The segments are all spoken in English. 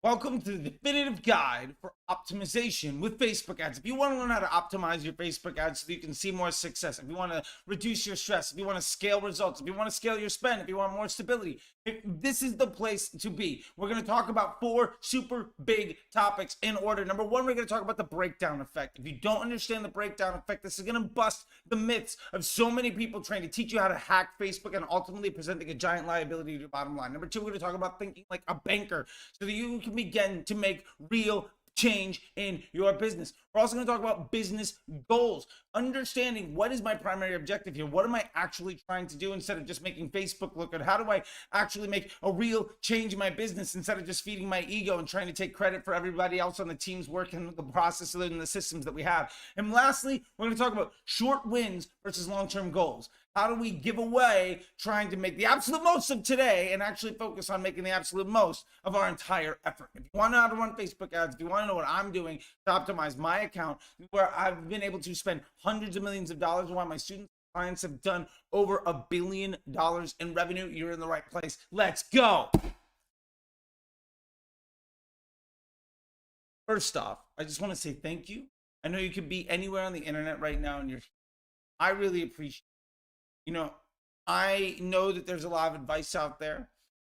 Welcome to the definitive guide for optimization with Facebook ads. If you want to learn how to optimize your Facebook ads so that you can see more success, if you want to reduce your stress, if you want to scale results, if you want to scale your spend, if you want more stability, this is the place to be. We're going to talk about 4 super big topics in order. Number 1, we're going to talk about the breakdown effect. If you don't understand the breakdown effect, this is going to bust the myths of so many people trying to teach you how to hack Facebook and ultimately presenting a giant liability to your bottom line. Number 2, we're going to talk about thinking like a banker so that you can begin to make real change in your business. We're also going to talk about business goals, understanding what is my primary objective here. What am I actually trying to do instead of just making Facebook look good? How do I actually make a real change in my business instead of just feeding my ego and trying to take credit for everybody else on the team's work and the process and the systems that we have? And lastly, we're going to talk about short wins versus long-term goals. How do we give away trying to make the absolute most of today and actually focus on making the absolute most of our entire effort? If you want to know how to run Facebook ads, if you want to know what I'm doing to optimize my account, where I've been able to spend hundreds of millions of dollars while my students and clients have done over $1 billion in revenue, you're in the right place. Let's go. First off, I just want to say thank you. I know you could be anywhere on the internet right now and I really appreciate it. I know that there's a lot of advice out there,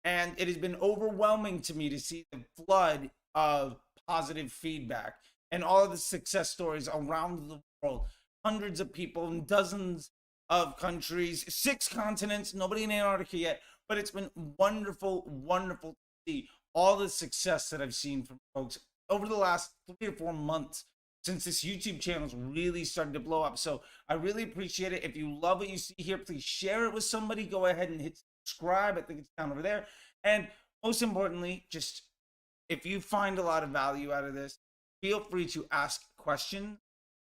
and it has been overwhelming to me to see the flood of positive feedback and all of the success stories around the world. Hundreds of people in dozens of countries, 6 continents, nobody in Antarctica yet, but it's been wonderful, wonderful to see all the success that I've seen from folks over the last 3 or 4 months since this YouTube channel's really started to blow up. So I really appreciate it. If you love what you see here, please share it with somebody. Go ahead and hit subscribe. I think it's down over there. And most importantly, just if you find a lot of value out of this, feel free to ask questions.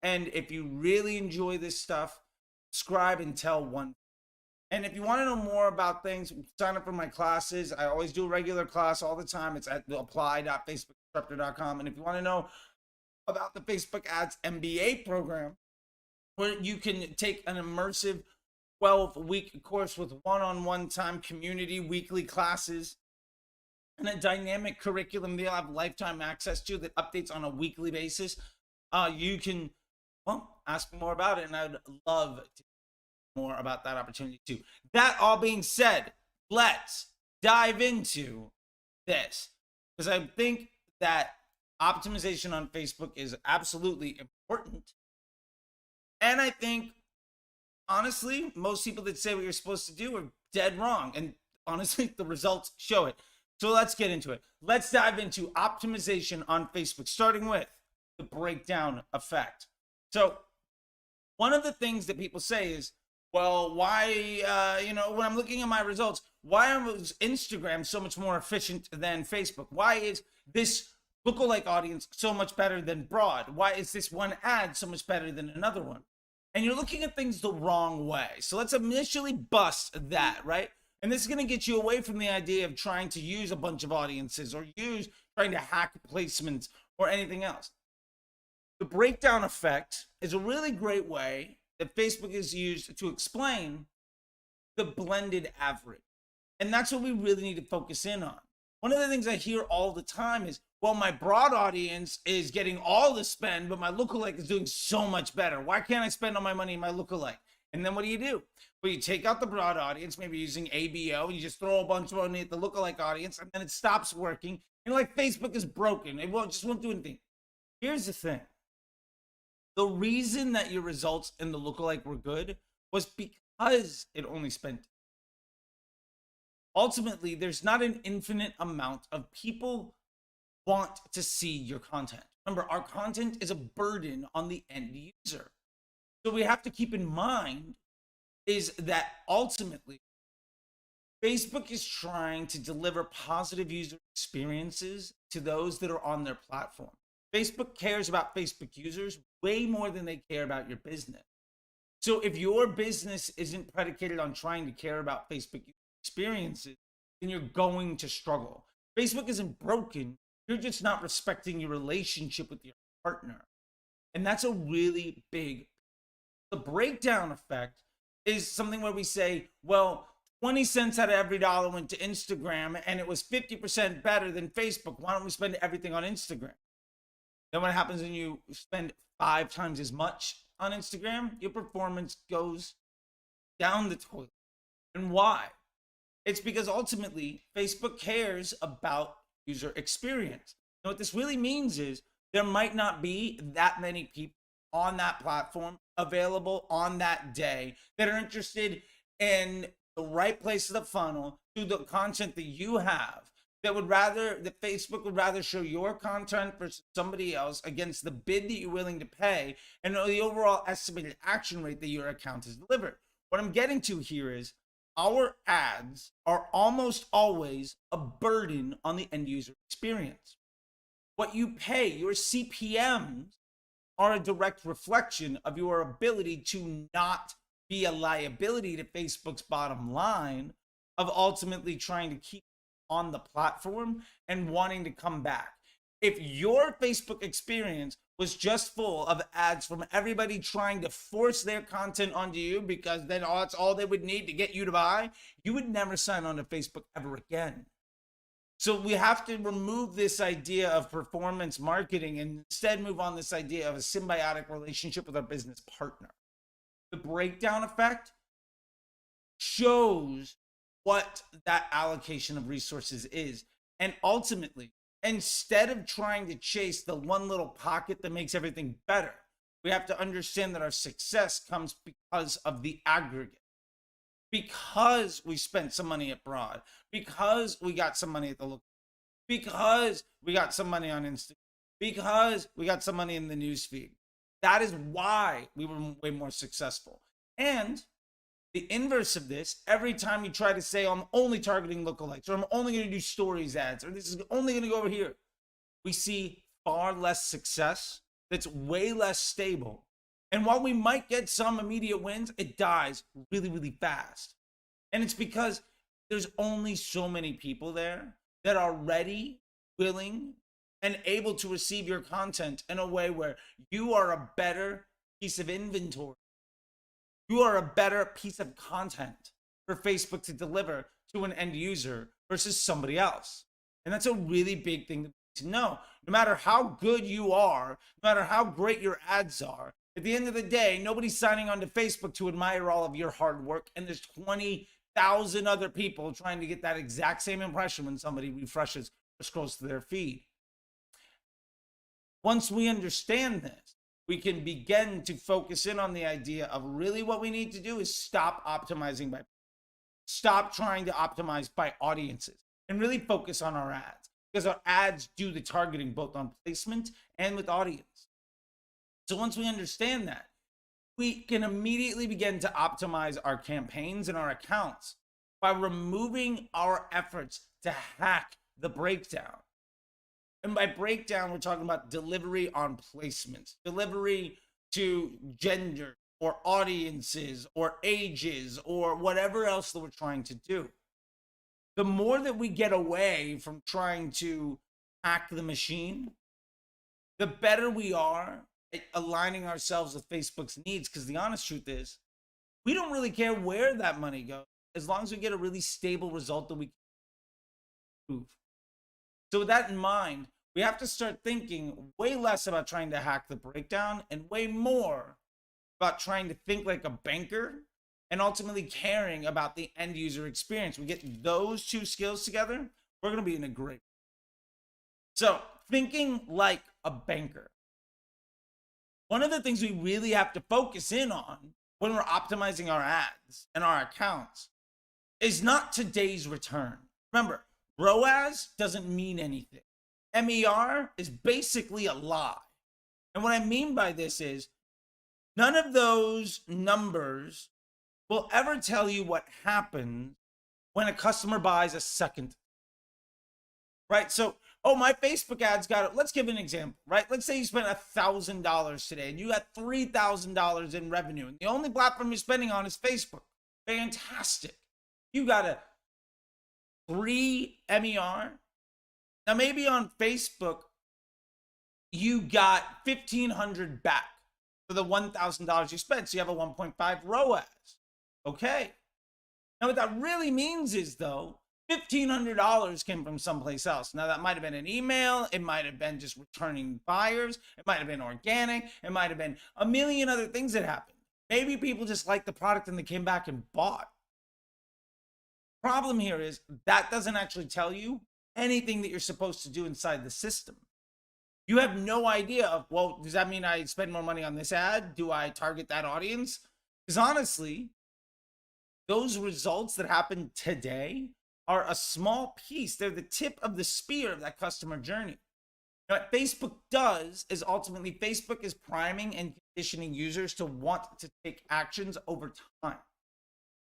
And if you really enjoy this stuff, subscribe and tell one. And if you want to know more about things, sign up for my classes. I always do a regular class all the time. It's at apply.facebookinstructor.com. And if you want to know about the Facebook Ads MBA program, where you can take an immersive 12-week course with one-on-one time, community, weekly classes, and a dynamic curriculum that you'll have lifetime access to that updates on a weekly basis. You can, ask me more about it, and I'd love to hear more about that opportunity too. That all being said, let's dive into this, because I think that optimization on Facebook is absolutely important. And I think, honestly, most people that say what you're supposed to do are dead wrong. And honestly, the results show it. So let's get into it. Let's dive into optimization on Facebook, starting with the breakdown effect. So one of the things that people say is, well, why, when I'm looking at my results, why is Instagram so much more efficient than Facebook? Why is this lookalike audience so much better than broad? Why is this one ad so much better than another one? And you're looking at things the wrong way. So let's initially bust that, right? And this is going to get you away from the idea of trying to use a bunch of audiences or trying to hack placements or anything else. The breakdown effect is a really great way that Facebook is used to explain the blended average. And that's what we really need to focus in on. One of the things I hear all the time is, well, my broad audience is getting all the spend, but my lookalike is doing so much better. Why can't I spend all my money in my lookalike? And then what do? Well, you take out the broad audience, maybe using ABO, and you just throw a bunch of money at the lookalike audience, and then it stops working. And like, Facebook is broken. It just won't do anything. Here's the thing. The reason that your results in the lookalike were good was because it only spent. Ultimately, there's not an infinite amount of people want to see your content. Remember, our content is a burden on the end user. So we have to keep in mind is that ultimately, Facebook is trying to deliver positive user experiences to those that are on their platform. Facebook cares about Facebook users way more than they care about your business. So if your business isn't predicated on trying to care about Facebook experiences, then you're going to struggle. Facebook isn't broken. You're just not respecting your relationship with your partner. And that's a really big. The breakdown effect is something where we say, well, 20 cents out of every dollar went to Instagram, and it was 50% better than Facebook. Why don't we spend everything on Instagram? Then what happens when you spend 5 times as much on Instagram? Your performance goes down the toilet. And why? It's because ultimately Facebook cares about user experience. And what this really means is there might not be that many people on that platform available on that day that are interested in the right place of the funnel to the content that you have, that Facebook would rather show your content versus somebody else against the bid that you're willing to pay and the overall estimated action rate that your account has delivered. What I'm getting to here is our ads are almost always a burden on the end user experience. What you pay, your CPMs, are a direct reflection of your ability to not be a liability to Facebook's bottom line of ultimately trying to keep on the platform and wanting to come back. If your Facebook experience was just full of ads from everybody trying to force their content onto you because then that's all they would need to get you to buy, you would never sign on to Facebook ever again. So we have to remove this idea of performance marketing and instead move on this idea of a symbiotic relationship with our business partner. The breakdown effect shows what that allocation of resources is. And ultimately, instead of trying to chase the one little pocket that makes everything better, we have to understand that our success comes because of the aggregate. Because we spent some money abroad, because we got some money at the local, because we got some money on Instagram, because we got some money in the newsfeed. That is why we were way more successful. And the inverse of this, every time you try to say, I'm only targeting lookalikes, or I'm only going to do stories ads, or this is only going to go over here, we see far less success that's way less stable. And while we might get some immediate wins, it dies really, really fast. And it's because there's only so many people there that are ready, willing, and able to receive your content in a way where you are a better piece of inventory. You are a better piece of content for Facebook to deliver to an end user versus somebody else. And that's a really big thing to know. No matter how good you are, no matter how great your ads are, at the end of the day, nobody's signing on to Facebook to admire all of your hard work. And there's 20,000 other people trying to get that exact same impression when somebody refreshes or scrolls to their feed. Once we understand this, we can begin to focus in on the idea of really what we need to do is stop trying to optimize by audiences and really focus on our ads, because our ads do the targeting both on placement and with audience. So once we understand that, we can immediately begin to optimize our campaigns and our accounts by removing our efforts to hack the breakdown. And by breakdown, we're talking about delivery on placements, delivery to gender or audiences or ages or whatever else that we're trying to do. The more that we get away from trying to hack the machine, the better we are at aligning ourselves with Facebook's needs. Because the honest truth is, we don't really care where that money goes as long as we get a really stable result that we can prove. So with that in mind, we have to start thinking way less about trying to hack the breakdown and way more about trying to think like a banker and ultimately caring about the end user experience. We get those two skills together, we're going to be in a great. So thinking like a banker. One of the things we really have to focus in on when we're optimizing our ads and our accounts is not today's return. Remember, ROAS doesn't mean anything. MER is basically a lie. And what I mean by this is none of those numbers will ever tell you what happens when a customer buys a second. Right? So, oh, my Facebook ads got it. Let's give an example, right? Let's say you spent $1,000 today and you got $3,000 in revenue. And the only platform you're spending on is Facebook. Fantastic. You got a 3 MER. Now, maybe on Facebook, you got $1,500 back for the $1,000 you spent. So you have a 1.5 ROAS. Okay. Now, what that really means is, though, $1,500 came from someplace else. Now, that might have been an email. It might have been just returning buyers. It might have been organic. It might have been a million other things that happened. Maybe people just liked the product and they came back and bought. Problem here is that doesn't actually tell you anything that you're supposed to do inside the system. You have no idea of, well, does that mean I spend more money on this ad? Do I target that audience? Because honestly, those results that happen today are a small piece. They're the tip of the spear of that customer journey. Now, what Facebook does is ultimately Facebook is priming and conditioning users to want to take actions over time.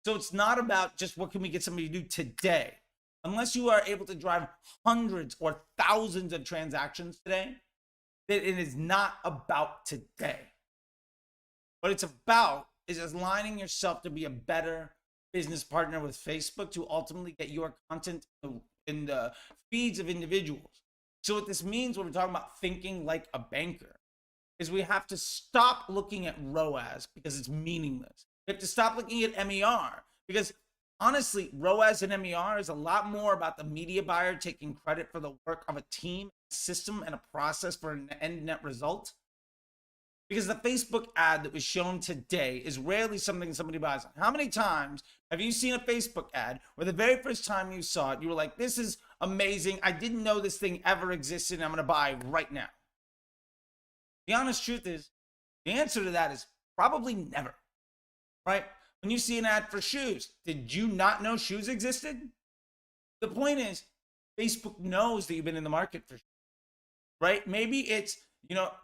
So it's not about just what can we get somebody to do today. Unless you are able to drive hundreds or thousands of transactions today, that it is not about today. What it's about is aligning yourself to be a better business partner with Facebook to ultimately get your content in the feeds of individuals. So what this means when we're talking about thinking like a banker is we have to stop looking at ROAS because it's meaningless. We have to stop looking at MER because honestly, ROAS and MER is a lot more about the media buyer taking credit for the work of a team, system, and a process for an end net result. Because the Facebook ad that was shown today is rarely something somebody buys. How many times have you seen a Facebook ad where the very first time you saw it, you were like, this is amazing. I didn't know this thing ever existed. And I'm going to buy right now. The honest truth is, the answer to that is probably never, right? When you see an ad for shoes, did you not know shoes existed? The point is, Facebook knows that you've been in the market for shoes, right? Maybe it's,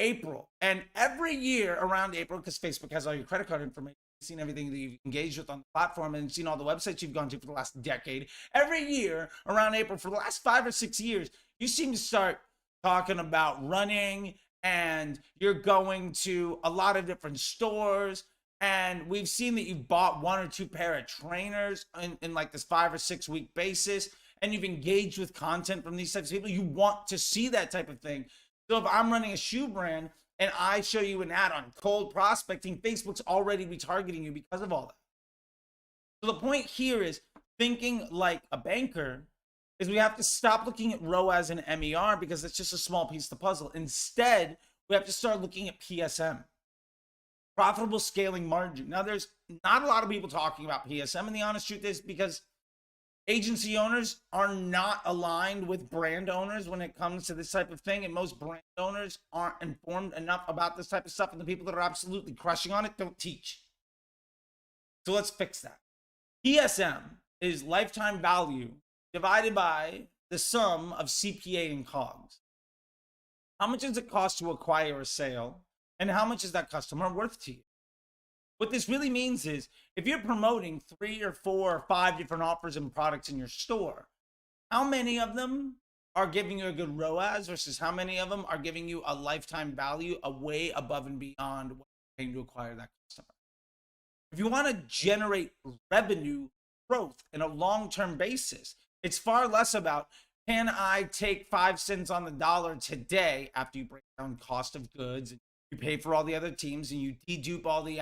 April. And every year around April, because Facebook has all your credit card information, seen everything that you've engaged with on the platform and seen all the websites you've gone to for the last decade. Every year around April, for the last 5 or 6 years, you seem to start talking about running and you're going to a lot of different stores. And we've seen that you've bought 1 or 2 pair of trainers in like this 5 or 6 week basis. And you've engaged with content from these types of people. You want to see that type of thing. So if I'm running a shoe brand and I show you an ad on cold prospecting, Facebook's already retargeting you because of all that. So the point here is thinking like a banker is we have to stop looking at ROAS and MER because it's just a small piece of the puzzle. Instead, we have to start looking at PSM, profitable scaling margin. Now, there's not a lot of people talking about PSM, and the honest truth is because agency owners are not aligned with brand owners when it comes to this type of thing. And most brand owners aren't informed enough about this type of stuff. And the people that are absolutely crushing on it don't teach. So let's fix that. PSM is lifetime value divided by the sum of CPA and COGS. How much does it cost to acquire a sale? And how much is that customer worth to you? What this really means is if you're promoting 3 or 4 or 5 different offers and products in your store, how many of them are giving you a good ROAS versus how many of them are giving you a lifetime value way above and beyond what you're paying to acquire that customer? If you want to generate revenue growth in a long-term basis, it's far less about, can I take 5 cents on the dollar today after you break down cost of goods and you pay for all the other teams and you dedupe all the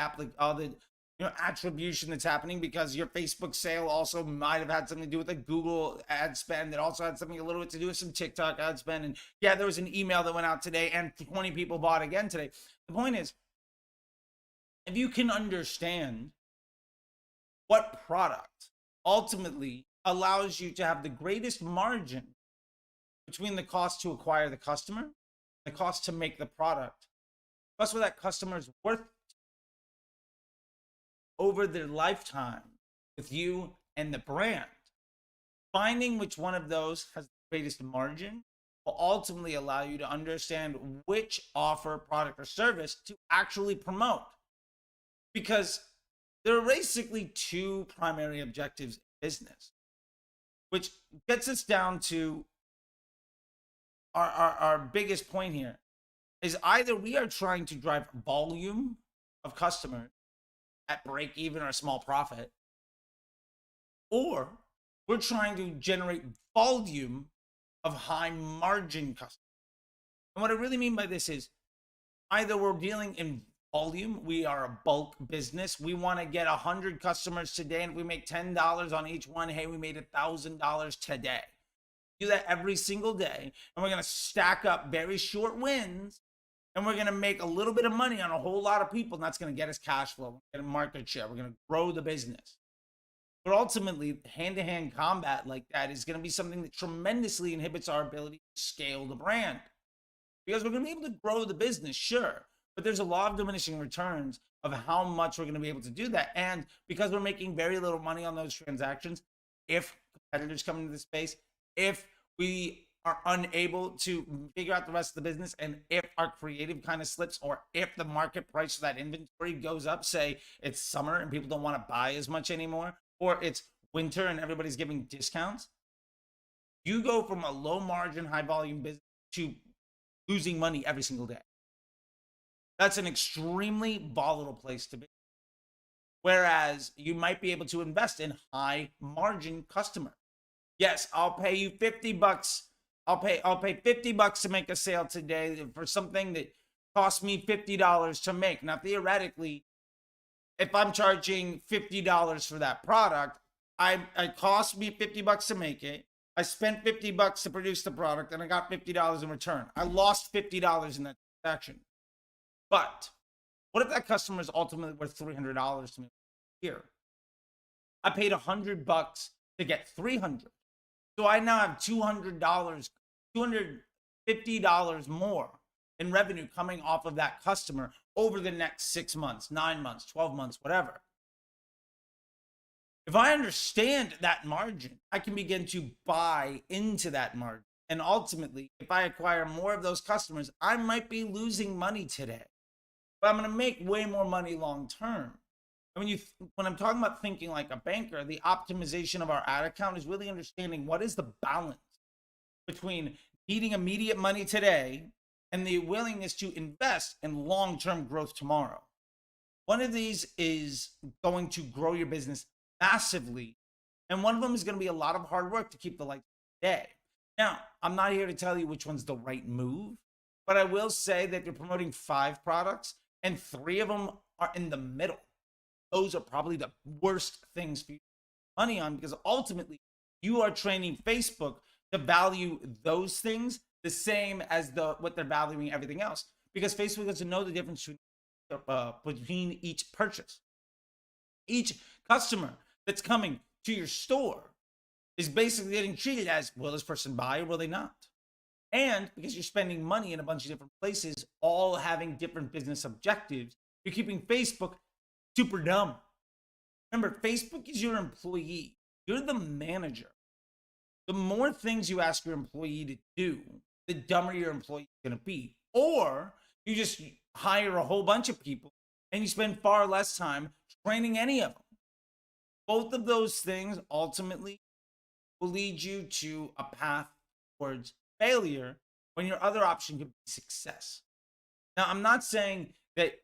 attribution that's happening because your Facebook sale also might have had something to do with a Google ad spend that also had something a little bit to do with some TikTok ad spend. And yeah, there was an email that went out today and 20 people bought again today. The point is, if you can understand what product ultimately allows you to have the greatest margin between the cost to acquire the customer, the cost to make the product, plus what that customer is worth over their lifetime with you and the brand. Finding which one of those has the greatest margin will ultimately allow you to understand which offer, product, or service to actually promote. Because there are basically 2 primary objectives in business, which gets us down to our biggest point here. Is either we are trying to drive volume of customers at break even or a small profit, or we're trying to generate volume of high margin customers. And what I really mean by this is either we're dealing in volume. We are a bulk business. We want to get 100 customers today, and if we make $10 on each one, hey, we made $1,000 today. Do that every single day, and we're going to stack up very short wins, and we're going to make a little bit of money on a whole lot of people, and that's going to get us cash flow, get a market share. We're going to grow the business. But ultimately, hand-to-hand combat like that is going to be something that tremendously inhibits our ability to scale the brand. Because we're going to be able to grow the business, sure, but there's a law of diminishing returns of how much we're going to be able to do that. And because we're making very little money on those transactions, if competitors come into the space, if we are unable to figure out the rest of the business, and if our creative kind of slips, or if the market price of that inventory goes up, say it's summer and people don't want to buy as much anymore, or it's winter and everybody's giving discounts, you go from a low margin, high volume business to losing money every single day. That's an extremely volatile place to be. Whereas you might be able to invest in high margin customer. Yes, I'll pay you $50. I'll pay $50 to make a sale today for something that cost me $50 to make. Now, theoretically, if I'm charging $50 for that product, it cost me $50 to make it. I spent $50 to produce the product, and I got $50 in return. I lost $50 in that transaction. But what if that customer is ultimately worth $300 to me here? I paid $100 to get $300. So I now have $200, $250 more in revenue coming off of that customer over the next 6 months, 9 months, 12 months, whatever. If I understand that margin, I can begin to buy into that margin. And ultimately, if I acquire more of those customers, I might be losing money today, but I'm going to make way more money long term. And when I'm talking about thinking like a banker, the optimization of our ad account is really understanding what is the balance between needing immediate money today and the willingness to invest in long-term growth tomorrow. One of these is going to grow your business massively, and one of them is going to be a lot of hard work to keep the lights on today. Now, I'm not here to tell you which one's the right move, but I will say that you're promoting 5 products and 3 of them are in the middle. Those are probably the worst things for you to spend money on, because ultimately you are training Facebook to value those things the same as what they're valuing everything else, because Facebook doesn't know the difference between each purchase. Each customer that's coming to your store is basically getting treated as, will this person buy or will they not? And because you're spending money in a bunch of different places, all having different business objectives, you're keeping Facebook super dumb. Remember, Facebook is your employee. You're the manager. The more things you ask your employee to do, the dumber your employee is going to be. Or you just hire a whole bunch of people and you spend far less time training any of them. Both of those things ultimately will lead you to a path towards failure when your other option could be success. Now, I'm not saying that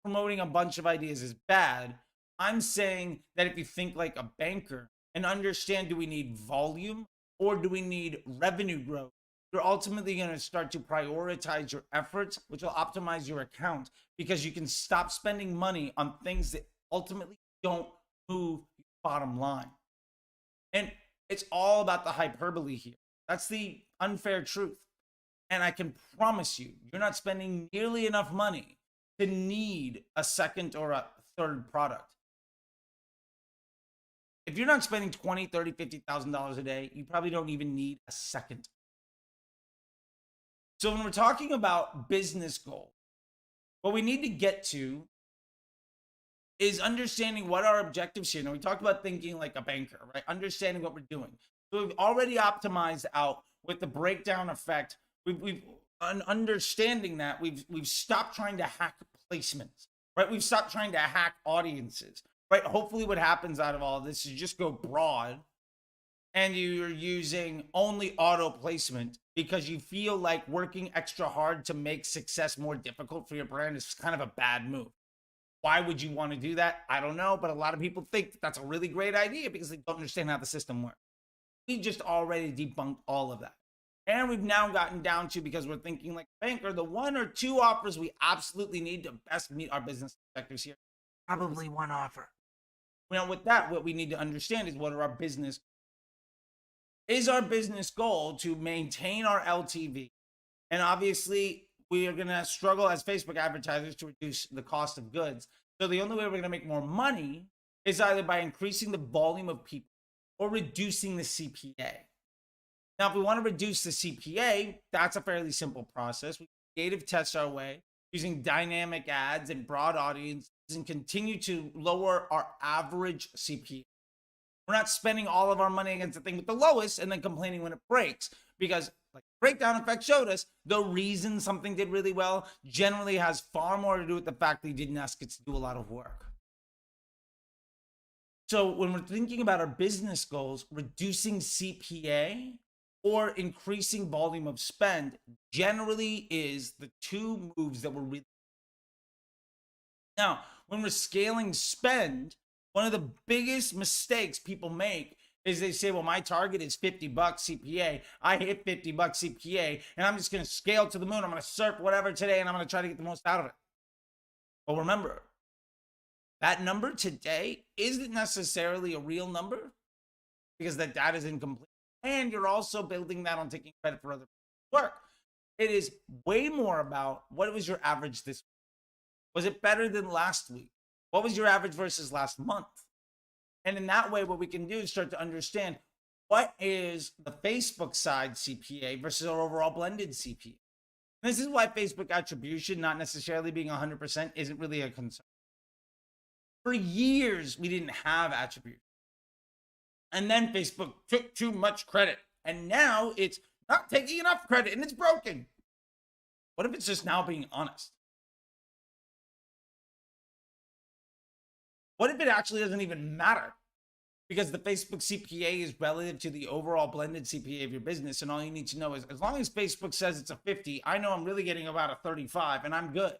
promoting a bunch of ideas is bad. I'm saying that if you think like a banker and understand, do we need volume or do we need revenue growth, you're ultimately going to start to prioritize your efforts, which will optimize your account, because you can stop spending money on things that ultimately don't move your bottom line. And it's all about the hyperbole here. That's the unfair truth. And I can promise you, you're not spending nearly enough money to need a second or a third product. If you're not spending $20,000, $30,000, $50,000 a day, you probably don't even need a second. So when we're talking about business goals, what we need to get to is understanding what our objectives here. Now, we talked about thinking like a banker, right? Understanding what we're doing. So we've already optimized out with the breakdown effect. We've understanding that we've stopped trying to hack placements, right? We've stopped trying to hack audiences, right? Hopefully what happens out of all of this is you just go broad and you're using only auto placement because you feel like working extra hard to make success more difficult for your brand is kind of a bad move. Why would you want to do that? I don't know, but a lot of people think that's a really great idea because they don't understand how the system works. We just already debunked all of that. And we've now gotten down to, because we're thinking like a banker, the 1 or 2 offers we absolutely need to best meet our business objectives here. Probably 1 offer. Now, with that, what we need to understand is, what are our business? Is our business goal to maintain our LTV? And obviously, we are going to struggle as Facebook advertisers to reduce the cost of goods. So the only way we're going to make more money is either by increasing the volume of people or reducing the CPA. Now, if we want to reduce the CPA, that's a fairly simple process. We creative test our way using dynamic ads and broad audiences and continue to lower our average CPA. We're not spending all of our money against the thing with the lowest and then complaining when it breaks, because like the breakdown effect showed us, the reason something did really well generally has far more to do with the fact that you didn't ask it to do a lot of work. So when we're thinking about our business goals, reducing CPA or increasing volume of spend generally is the 2 moves that we're really. Now, when we're scaling spend, one of the biggest mistakes people make is they say, well, my target is $50 CPA. I hit $50 CPA, and I'm just going to scale to the moon. I'm going to surf whatever today, and I'm going to try to get the most out of it. Well, remember, that number today isn't necessarily a real number, because that data is incomplete. And you're also building that on taking credit for other work. It is way more about, what was your average this week? Was it better than last week? What was your average versus last month? And in that way, what we can do is start to understand, what is the Facebook side CPA versus our overall blended CPA. And this is why Facebook attribution, not necessarily being 100%, isn't really a concern. For years, we didn't have attribution. And then Facebook took too much credit. And now it's not taking enough credit and it's broken. What if it's just now being honest? What if it actually doesn't even matter? Because the Facebook CPA is relative to the overall blended CPA of your business. And all you need to know is, as long as Facebook says it's a 50, I know I'm really getting about a 35 and I'm good.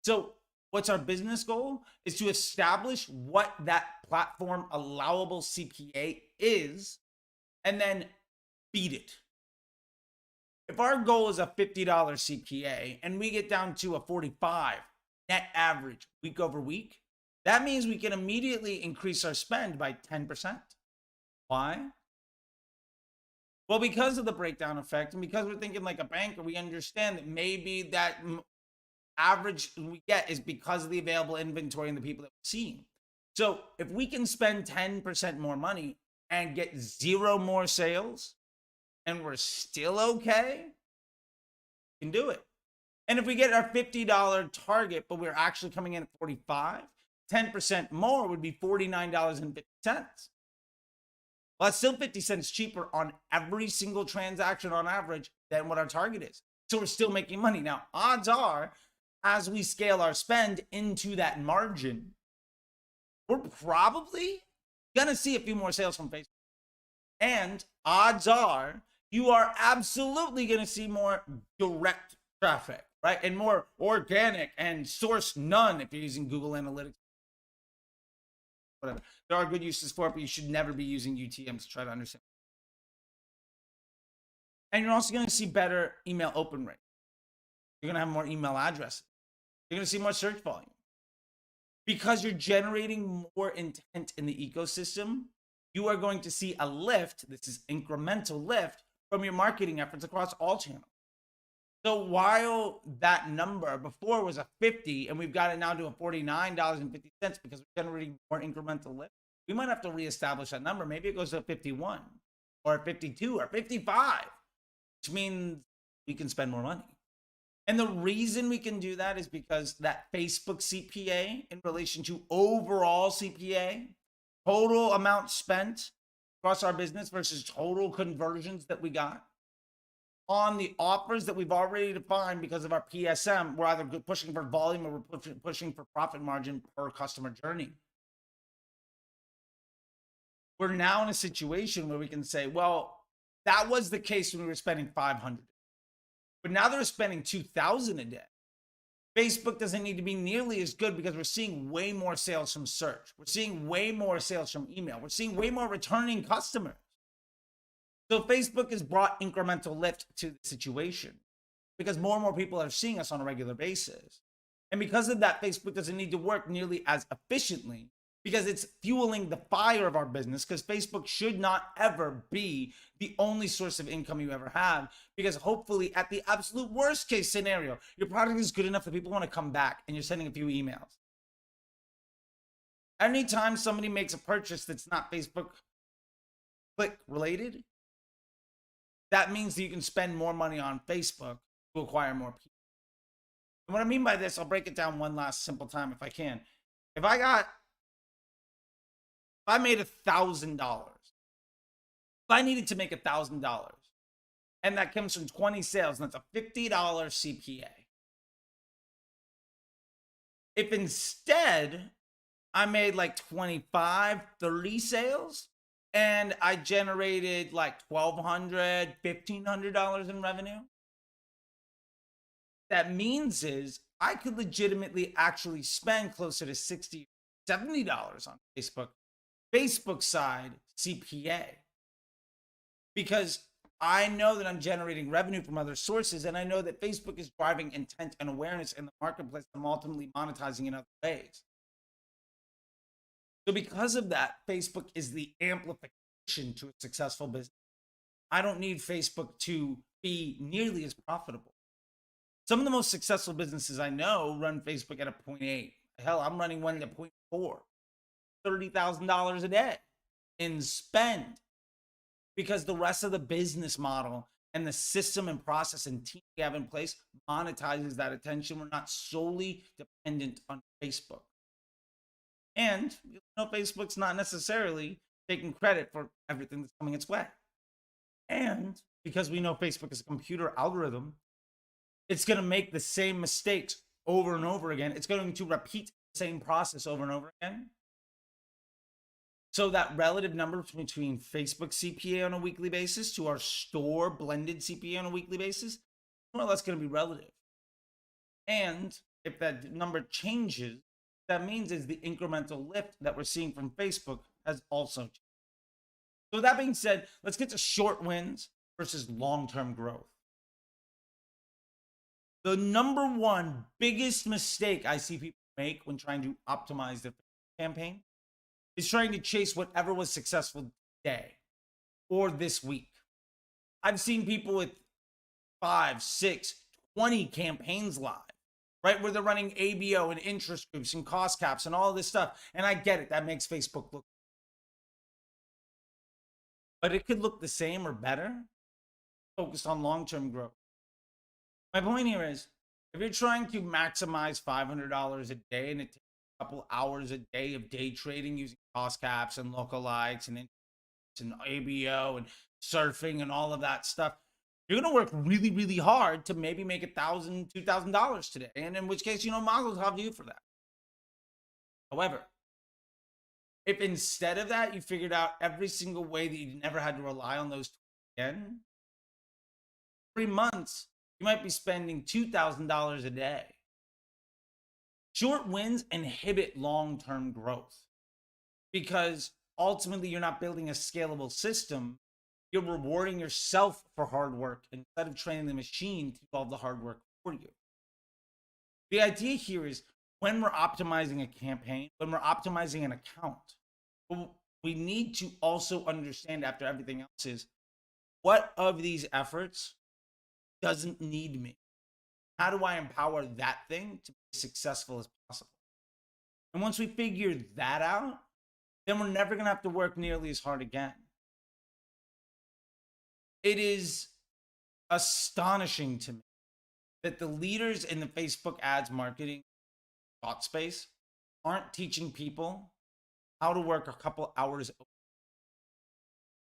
So what's our business goal? Is to establish what that platform allowable CPA is and then beat it. If our goal is a $50 CPA and we get down to a 45 net average week over week, that means we can immediately increase our spend by 10%. Why? Well, because of the breakdown effect, and because we're thinking like a banker, we understand that maybe that average we get is because of the available inventory and the people that we're seeing. So if we can spend 10% more money and get 0 more sales and we're still okay, we can do it. And if we get our $50 target, but we're actually coming in at 45, 10% more would be $49.50. Well, that's still 50 cents cheaper on every single transaction on average than what our target is. So we're still making money. Now, odds are, as we scale our spend into that margin, we're probably going to see a few more sales from Facebook. And odds are, you are absolutely going to see more direct traffic, right? And more organic and source none if you're using Google Analytics. Whatever. There are good uses for it, but you should never be using UTM to try to understand. And you're also going to see better email open rate. You're going to have more email addresses. You're going to see more search volume. Because you're generating more intent in the ecosystem, you are going to see a lift. This is incremental lift from your marketing efforts across all channels. So while that number before was a 50 and we've got it now to a $49.50 because we're generating more incremental lift, we might have to reestablish that number. Maybe it goes to a 51 or a 52 or 55, which means we can spend more money. And the reason we can do that is because that Facebook CPA in relation to overall CPA, total amount spent across our business versus total conversions that we got, on the offers that we've already defined because of our PSM, we're either pushing for volume or we're pushing for profit margin per customer journey. We're now in a situation where we can say, well, that was the case when we were spending 500, but now they're spending 2,000 a day. Facebook doesn't need to be nearly as good because we're seeing way more sales from search. We're seeing way more sales from email. We're seeing way more returning customers. So Facebook has brought incremental lift to the situation because more and more people are seeing us on a regular basis. And because of that, Facebook doesn't need to work nearly as efficiently because it's fueling the fire of our business, because Facebook should not ever be the only source of income you ever have, because hopefully at the absolute worst case scenario, your product is good enough that people want to come back and you're sending a few emails. Anytime somebody makes a purchase that's not Facebook click related, that means that you can spend more money on Facebook to acquire more people. And what I mean by this, I'll break it down one last simple time if I can. If I made $1,000, if I needed to make $1,000, and that comes from 20 sales, and that's a $50 CPA. If instead I made like 25, 30 sales, and I generated like $1,200, $1,500 in revenue, that means is I could legitimately actually spend closer to $60, $70 on Facebook side CPA, because I know that I'm generating revenue from other sources, and I know that Facebook is driving intent and awareness in the marketplace. I'm ultimately monetizing in other ways. So because of that, Facebook is the amplification to a successful business. I don't need Facebook to be nearly as profitable. Some of the most successful businesses I know run Facebook at a 0.8. Hell, I'm running one at 0.4. $30,000 a day in spend, because the rest of the business model and the system and process and team we have in place monetizes that attention. We're not solely dependent on Facebook. And Facebook's not necessarily taking credit for everything that's coming its way. And because we know Facebook is a computer algorithm, it's going to make the same mistakes over and over again. It's going to repeat the same process over and over again. So that relative number between Facebook CPA on a weekly basis to our store blended CPA on a weekly basis, more or less going to be relative. And if that number changes, that means is the incremental lift that we're seeing from Facebook has also changed. So with that being said, let's get to short wins versus long-term growth. The number one biggest mistake I see people make when trying to optimize their campaign is trying to chase whatever was successful today or this week. I've seen people with 5, 6, 20 campaigns live, right? Where they're running ABO and interest groups and cost caps and all this stuff. And I get it. That makes Facebook look, but it could look the same or better focused on long-term growth. My point here is, if you're trying to maximize $500 a day and it takes a couple hours a day of day trading using cost caps and lookalikes and ABO and surfing and all of that stuff, you're going to work really, really hard to maybe make $1,000, $2,000 today. And in which case, mazel tov to you for that. However, if instead of that, you figured out every single way that you never had to rely on those again, 3 months, you might be spending $2,000 a day. Short wins inhibit long-term growth because ultimately you're not building a scalable system. You're rewarding yourself for hard work instead of training the machine to do all the hard work for you. The idea here is, when we're optimizing a campaign, when we're optimizing an account, we need to also understand, after everything else, is what of these efforts doesn't need me? How do I empower that thing to be as successful as possible? And once we figure that out, then we're never going to have to work nearly as hard again. It is astonishing to me that the leaders in the Facebook ads marketing thought space aren't teaching people how to work a couple hours.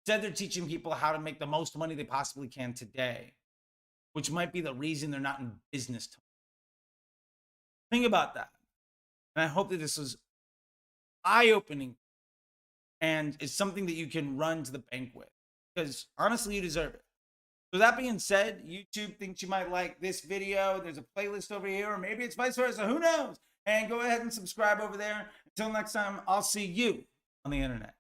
Instead, they're teaching people how to make the most money they possibly can today, which might be the reason they're not in business. Think about that. And I hope that this was eye-opening and is something that you can run to the bank with, because honestly, you deserve it. So that being said, YouTube thinks you might like this video. There's a playlist over here, or maybe it's vice versa. Who knows? And go ahead and subscribe over there. Until next time, I'll see you on the internet.